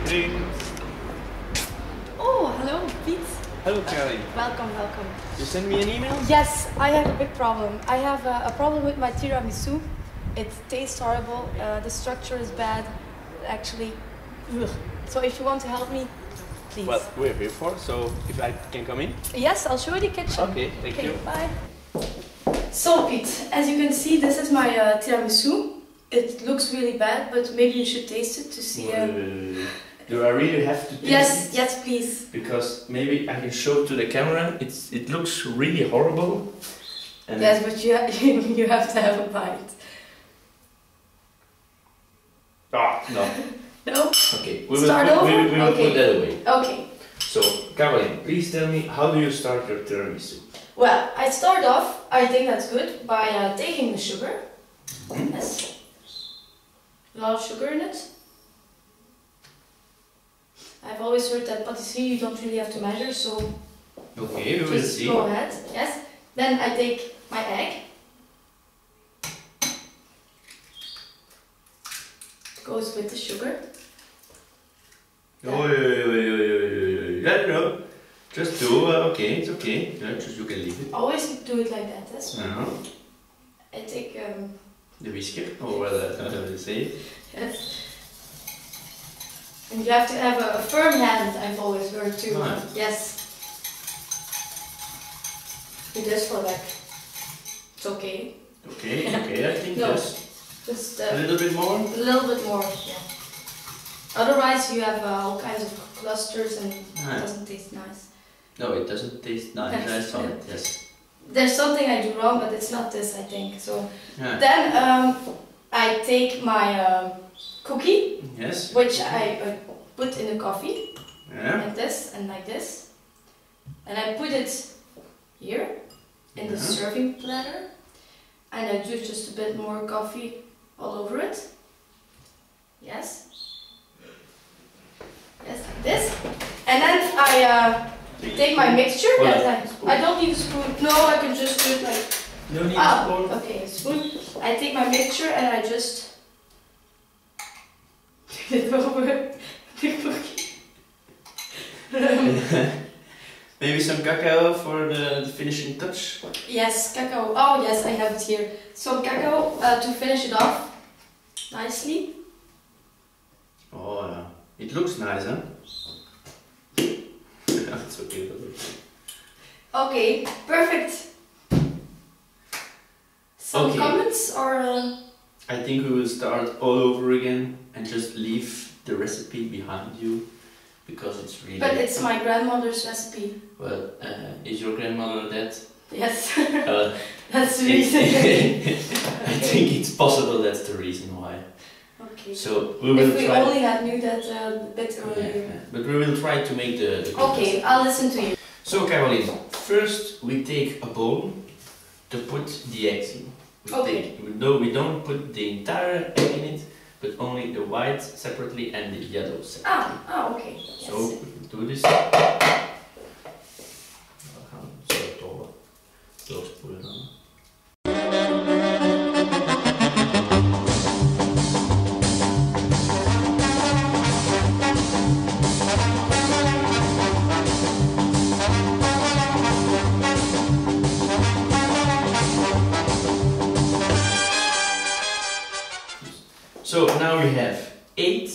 Drinks. Oh, hello, Pete. Hello, Kelly. Welcome, welcome. You sent me an email? Yes, I have a big problem. I have a problem with my tiramisu. It tastes horrible. The structure is bad. Actually, ugh. So if you want to help me, please. Well, we're here for, so if I can come in? Yes, I'll show you the kitchen. Okay, thank you. Bye. So Pete, as you can see, this is my tiramisu. It looks really bad, but maybe you should taste it to see. Do I really have to taste Yes, it? yes, please. Because maybe I can show it to the camera. It looks really horrible. And Yes, but you have to have a bite. Ah, no. No? Okay, We will okay. put that away. Okay. So, Caroline, please tell me, how do you start your tiramisu? Well, I start off, I think that's good, by taking the sugar. Yes. A lot of sugar in it. I've always heard that patisserie you don't really have to measure, so okay, we will just see. Go ahead. Yes. Then I take my egg. It goes with the sugar. Oh, yeah, no. Just do, okay, it's okay. Yeah, just you can leave it. Always do it like that, yes. I take the whisker, or whatever you say. Yes. And you have to have a firm hand, I've always heard too. Ah. Yes. Do this for like, it's okay. Okay, okay, I think No. yes. Just A little bit more? a little bit more, yeah. Otherwise you have all kinds of clusters and it doesn't taste nice. No, it doesn't taste nice, I saw it, yes. There's something I do wrong, but it's not this, I think. So Yeah. then I take my cookie, Yes. which I put in the coffee, Yeah. like this and like this. And I put it here in the serving platter. And I do just a bit more coffee all over it. Yes. Yes, like this. And then I take my mixture. I don't need a spoon. No, I can just do it like. No need a spoon. Okay, a spoon. I take my mixture and I just take it over the cookie. Maybe some cacao for the finishing touch. Yes, cacao. Oh yes, I have it here. Some cacao to finish it off nicely. Oh yeah, it looks nice, huh? It's okay. Okay, perfect. Some Okay. comments or? I think we will start all over again and just leave the recipe behind you because it's really. But it's my grandmother's recipe. Well, is your grandmother dead? Yes. That's the reason. I think it's possible that's the reason why. Okay. So we will if we try. only had knew that a bit earlier. Yeah. But we will try to make the Okay, I'll listen to you. So Caroline, first we take a bowl to put the eggs in. We don't put the entire egg in it, but only the white separately and the yellow separately. Okay. Yes. So we will do this. So now we have 8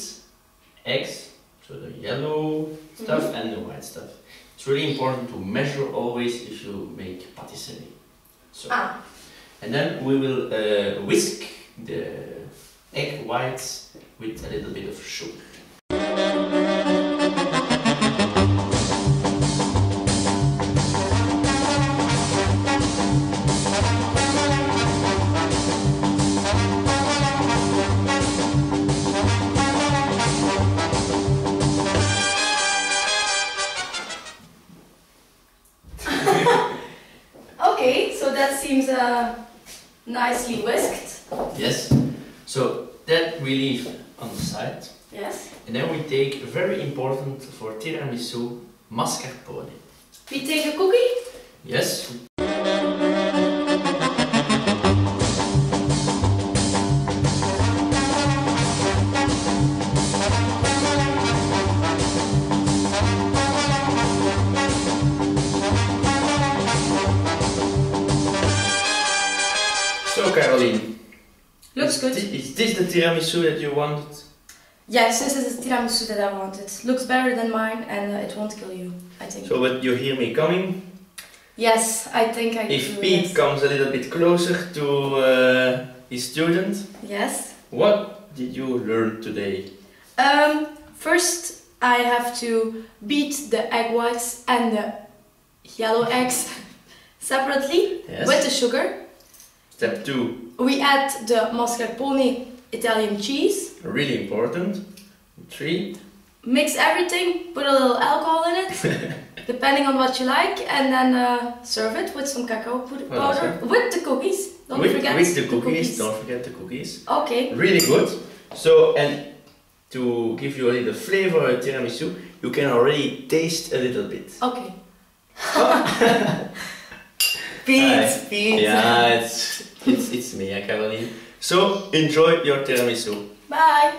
eggs, so the yellow stuff and the white stuff. It's really important to measure always if you make patisserie. So, and then we will whisk the egg whites with a little bit of sugar. Okay, so that seems nicely whisked. Yes. So that we leave on the side. Yes. And then we take, very important for tiramisu, mascarpone. We take a cookie? Yes. Looks good. Is this the tiramisu that you wanted? Yes, this is the tiramisu that I wanted. Looks better than mine and it won't kill you, I think. So, but you hear me coming? Yes, I think I If do. Pete Yes. comes a little bit closer to his student, Yes. what did you learn today? First I have to beat the egg whites and the yellow eggs separately Yes. with the sugar. Step 2, We add the mascarpone Italian cheese. really important. 3, Mix everything, put a little alcohol in it, depending on what you like, and then serve it with some cacao powder with the cookies. Don't forget with the cookies. Don't forget the cookies. Okay. Really good. So, and to give you a little flavor of tiramisu, you can already taste a little bit. Okay. Hi. Pete. Yeah, it's me, Caroline. So enjoy your tiramisu. Bye.